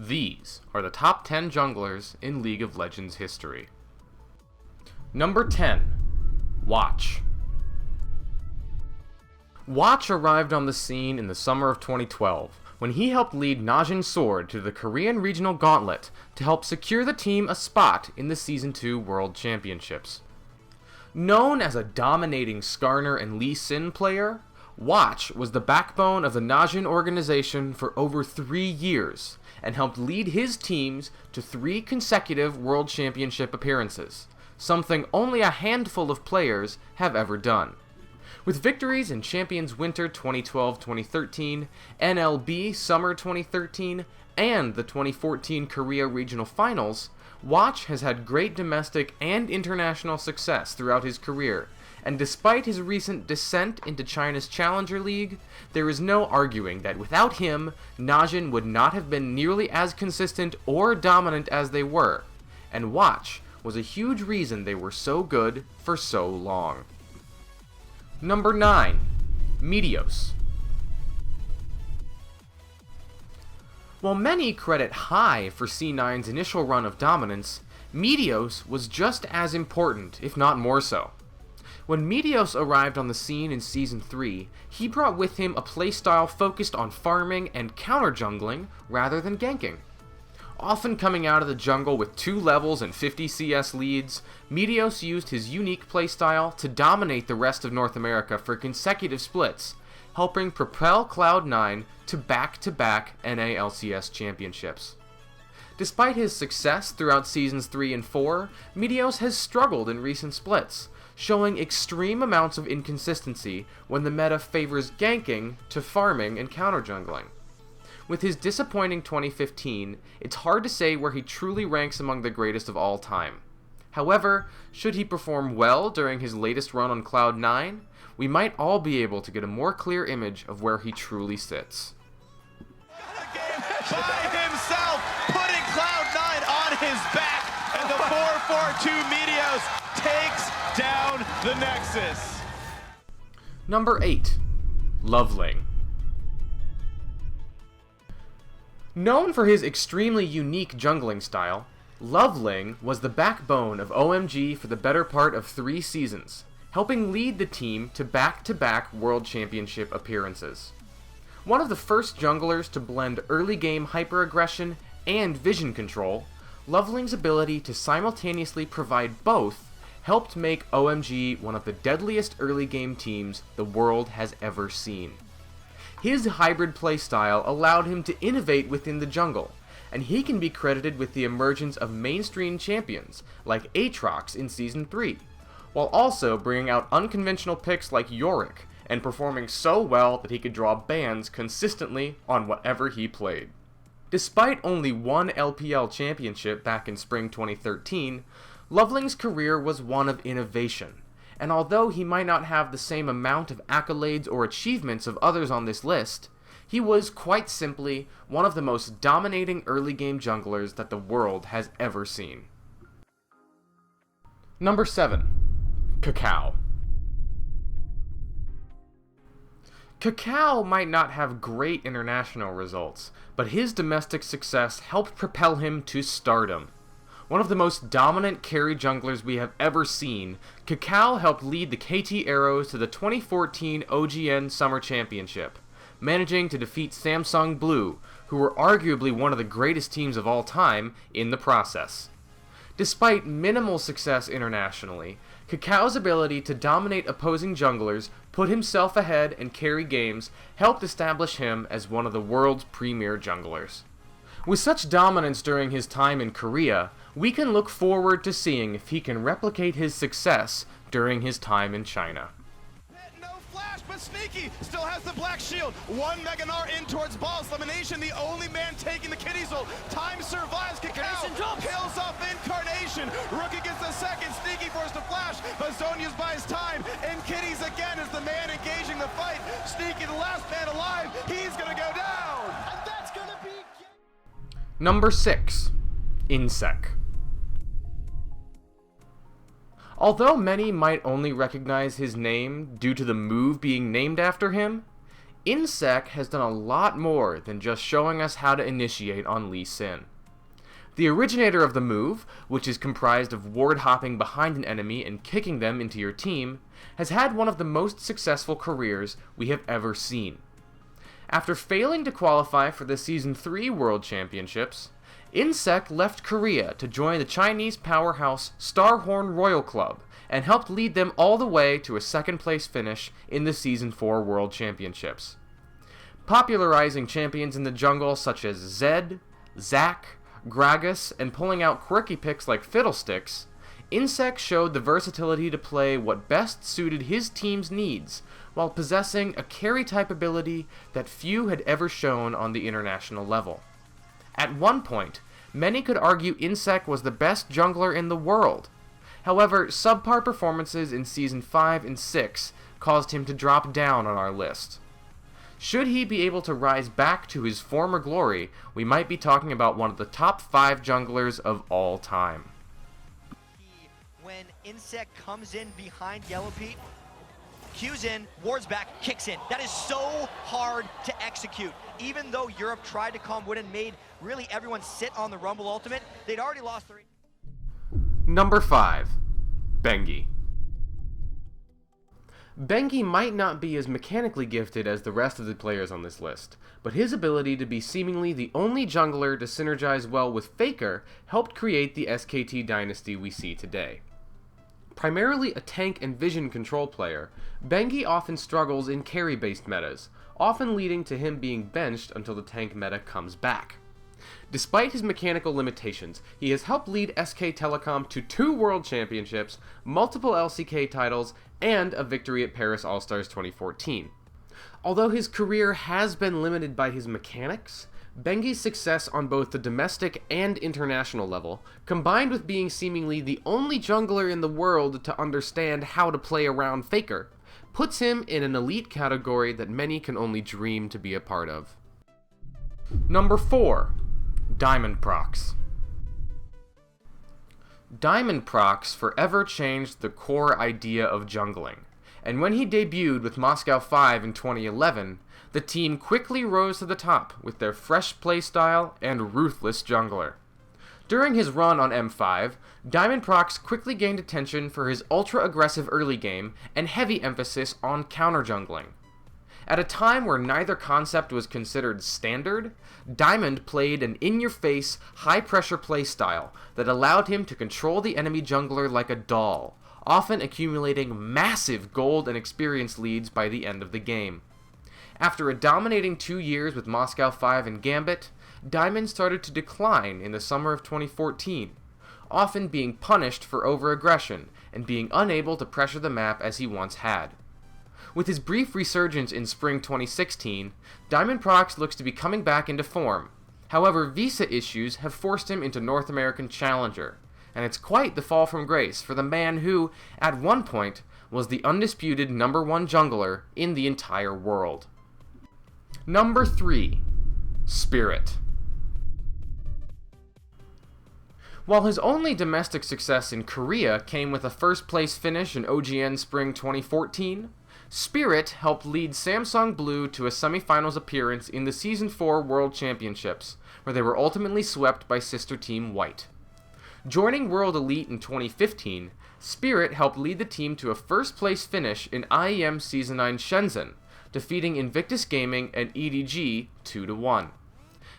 These are the top 10 junglers in League of Legends history. Number 10. Watch. Watch arrived on the scene in the summer of 2012, when he helped lead Najin Sword to the Korean Regional Gauntlet to help secure the team a spot in the Season 2 World Championships. Known as a dominating Skarner and Lee Sin player, Watch was the backbone of the Najin organization for over 3 years, and helped lead his teams to 3 consecutive World Championship appearances, something only a handful of players have ever done. With victories in Champions Winter 2012-2013, NLB Summer 2013, and the 2014 Korea Regional Finals, Watch has had great domestic and international success throughout his career, and despite his recent descent into China's Challenger League, there is no arguing that without him, Najin would not have been nearly as consistent or dominant as they were, and Watch was a huge reason they were so good for so long. Number 9. Meios. While many credit High for C9's initial run of dominance, Meios was just as important, if not more so. When Meios arrived on the scene in Season 3, he brought with him a playstyle focused on farming and counter-jungling rather than ganking. Often coming out of the jungle with 2 levels and 50 CS leads, Meios used his unique playstyle to dominate the rest of North America for consecutive splits, helping propel Cloud9 to back-to-back NALCS championships. Despite his success throughout Seasons 3 and 4, Meios has struggled in recent splits, showing extreme amounts of inconsistency when the meta favors ganking to farming and counter-jungling. With his disappointing 2015, it's hard to say where he truly ranks among the greatest of all time. However, should he perform well during his latest run on Cloud9, we might all be able to get a more clear image of where he truly sits. By himself, putting Cloud9 on his back, and the 4-4-2 Meios takes down the Nexus. Number 8. Loveling. Known for his extremely unique jungling style, Loveling was the backbone of OMG for the better part of 3 seasons, helping lead the team to back-to-back World Championship appearances. One of the first junglers to blend early game hyper-aggression and vision control, Loveling's ability to simultaneously provide both helped make OMG one of the deadliest early game teams the world has ever seen. His hybrid playstyle allowed him to innovate within the jungle, and he can be credited with the emergence of mainstream champions like Aatrox in Season 3, while also bringing out unconventional picks like Yorick and performing so well that he could draw bans consistently on whatever he played. Despite only 1 LPL championship back in spring 2013, Loveling's career was one of innovation, and although he might not have the same amount of accolades or achievements of others on this list, he was quite simply one of the most dominating early game junglers that the world has ever seen. Number 7. Kakao. Kakao might not have great international results, but his domestic success helped propel him to stardom. One of the most dominant carry junglers we have ever seen, Kakao helped lead the KT Arrows to the 2014 OGN Summer Championship, managing to defeat Samsung Blue, who were arguably one of the greatest teams of all time, in the process. Despite minimal success internationally, Kakao's ability to dominate opposing junglers, put himself ahead, and carry games helped establish him as one of the world's premier junglers. With such dominance during his time in Korea, we can look forward to seeing if he can replicate his success during his time in China. No flash, but Sneaky still has the black shield. 1 Meganar in towards Balls. Elimination, the only man taking the Kitty's ult. Time survives. Kakao kills off Incarnation. Rookie gets the second. Sneaky forced to flash, but Zhonya's buys time. And Kitty's again is the man engaging the fight. Sneaky, the last man alive. He's gonna go down. And that's gonna be... Number 6. Insec. Although many might only recognize his name due to the move being named after him, Insec has done a lot more than just showing us how to initiate on Lee Sin. The originator of the move, which is comprised of ward hopping behind an enemy and kicking them into your team, has had one of the most successful careers we have ever seen. After failing to qualify for the Season 3 World Championships, Insec left Korea to join the Chinese powerhouse Starhorn Royal Club and helped lead them all the way to a second-place finish in the Season 4 World Championships. Popularizing champions in the jungle such as Zed, Zack, Gragas, and pulling out quirky picks like Fiddlesticks, Insec showed the versatility to play what best suited his team's needs, while possessing a carry-type ability that few had ever shown on the international level. At one point, many could argue Insec was the best jungler in the world. However, subpar performances in Season 5 and 6 caused him to drop down on our list. Should he be able to rise back to his former glory, we might be talking about one of the top 5 junglers of all time. When Insec comes in behind Yellow Pete, Q's in, wards back, kicks in. That is so hard to execute. Even though Europe tried to calm Wood and made really everyone sit on the Rumble Ultimate, they'd already lost 3. Number 5. Bengi. Bengi might not be as mechanically gifted as the rest of the players on this list, but his ability to be seemingly the only jungler to synergize well with Faker helped create the SKT dynasty we see today. Primarily a tank and vision control player, Bengi often struggles in carry-based metas, often leading to him being benched until the tank meta comes back. Despite his mechanical limitations, he has helped lead SK Telecom to 2 World Championships, multiple LCK titles, and a victory at Paris All-Stars 2014. Although his career has been limited by his mechanics, Bengi's success on both the domestic and international level, combined with being seemingly the only jungler in the world to understand how to play around Faker, puts him in an elite category that many can only dream to be a part of. Number 4. Diamondprox. Diamondprox forever changed the core idea of jungling, and when he debuted with Moscow 5 in 2011, the team quickly rose to the top with their fresh playstyle and ruthless jungler. During his run on M5, Diamondprox quickly gained attention for his ultra-aggressive early game and heavy emphasis on counter-jungling. At a time where neither concept was considered standard, Diamond played an in-your-face, high-pressure playstyle that allowed him to control the enemy jungler like a doll, often accumulating massive gold and experience leads by the end of the game. After a dominating 2 years with Moscow 5 and Gambit, Diamond started to decline in the summer of 2014, often being punished for over-aggression and being unable to pressure the map as he once had. With his brief resurgence in spring 2016, Diamondprox looks to be coming back into form. However, visa issues have forced him into North American Challenger, and it's quite the fall from grace for the man who, at one point, was the undisputed #1 jungler in the entire world. Number 3. Spirit. While his only domestic success in Korea came with a first-place finish in OGN Spring 2014, Spirit helped lead Samsung Blue to a semifinals appearance in the Season 4 World Championships, where they were ultimately swept by sister team White. Joining World Elite in 2015, Spirit helped lead the team to a first-place finish in IEM Season 9 Shenzhen, defeating Invictus Gaming and EDG 2-1.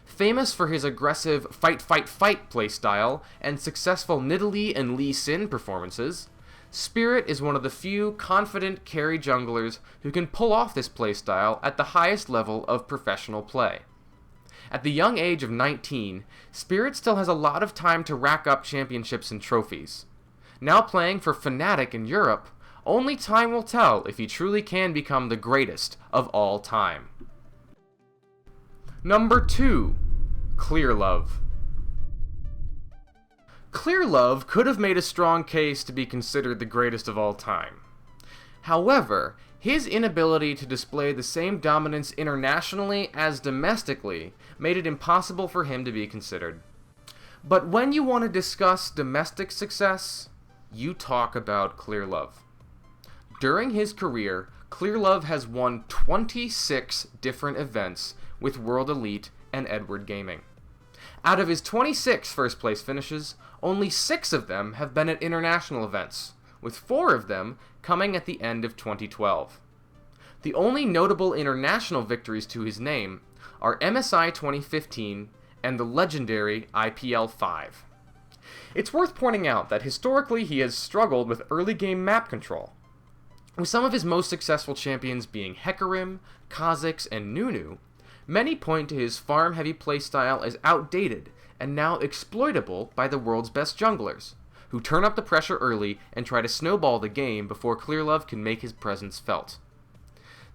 Famous for his aggressive fight playstyle and successful Nidalee and Lee Sin performances, Spirit is one of the few confident carry junglers who can pull off this playstyle at the highest level of professional play. At the young age of 19, Spirit still has a lot of time to rack up championships and trophies. Now playing for Fnatic in Europe, only time will tell if he truly can become the greatest of all time. Number 2. Clearlove. Clearlove could have made a strong case to be considered the greatest of all time. However, his inability to display the same dominance internationally as domestically made it impossible for him to be considered. But when you want to discuss domestic success, you talk about Clearlove. During his career, Clearlove has won 26 different events with World Elite and Edward Gaming. Out of his 26 first place finishes, only 6 of them have been at international events, with 4 of them coming at the end of 2012. The only notable international victories to his name are MSI 2015 and the legendary IPL 5. It's worth pointing out that historically he has struggled with early game map control, with some of his most successful champions being Hecarim, Kha'Zix, and Nunu. Many point to his farm-heavy playstyle as outdated and now exploitable by the world's best junglers, who turn up the pressure early and try to snowball the game before Clearlove can make his presence felt.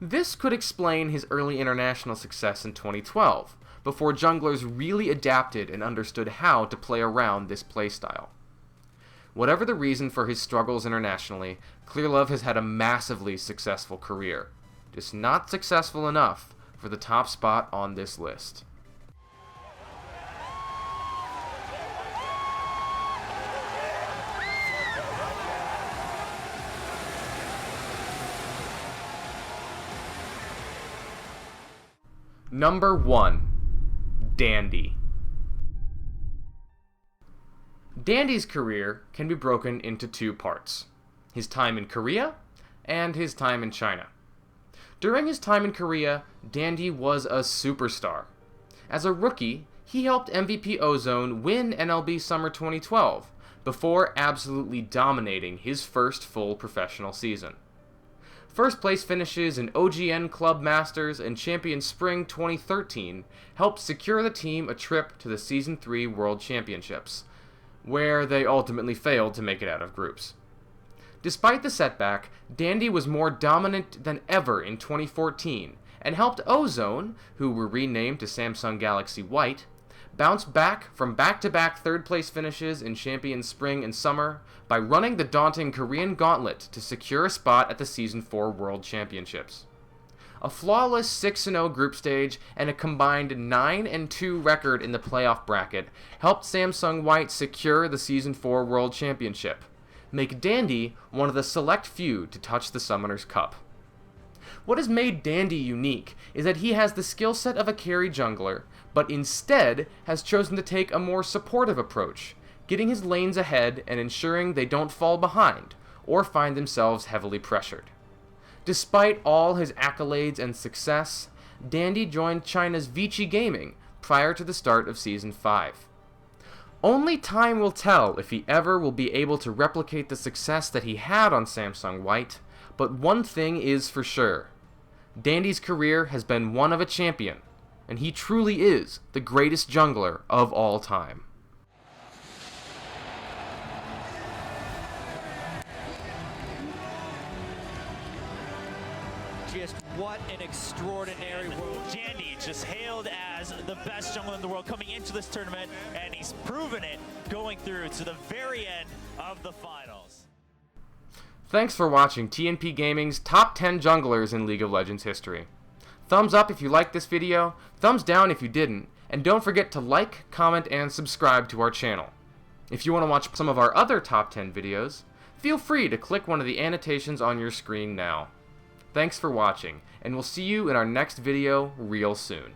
This could explain his early international success in 2012, before junglers really adapted and understood how to play around this playstyle. Whatever the reason for his struggles internationally, Clearlove has had a massively successful career, just not successful enough for the top spot on this list. Number 1. Dandy. Dandy's career can be broken into 2 parts: his time in Korea and his time in China. During his time in Korea, Dandy was a superstar. As a rookie, he helped MVP Ozone win NLB Summer 2012, before absolutely dominating his first full professional season. First place finishes in OGN Club Masters and Champion Spring 2013 helped secure the team a trip to the Season 3 World Championships, where they ultimately failed to make it out of groups. Despite the setback, Dandy was more dominant than ever in 2014 and helped Ozone, who were renamed to Samsung Galaxy White, bounce back from back-to-back third-place finishes in Champion Spring and Summer by running the daunting Korean Gauntlet to secure a spot at the Season 4 World Championships. A flawless 6-0 group stage and a combined 9-2 record in the playoff bracket helped Samsung White secure the Season 4 World Championship, make Dandy one of the select few to touch the Summoner's Cup. What has made Dandy unique is that he has the skill set of a carry jungler, but instead has chosen to take a more supportive approach, getting his lanes ahead and ensuring they don't fall behind or find themselves heavily pressured. Despite all his accolades and success, Dandy joined China's Vici Gaming prior to the start of Season 5. Only time will tell if he ever will be able to replicate the success that he had on Samsung White, but one thing is for sure: Dandy's career has been one of a champion, and he truly is the greatest jungler of all time. Just what an extraordinary world. Dandy just hailed as the best jungler in the world coming into this tournament, and he's proven it going through to the very end of the finals. Thanks for watching TNP Gaming's Top 10 Junglers in League of Legends History. Thumbs up if you liked this video, thumbs down if you didn't, and don't forget to like, comment, and subscribe to our channel. If you want to watch some of our other Top 10 videos, feel free to click one of the annotations on your screen now. Thanks for watching, and we'll see you in our next video real soon.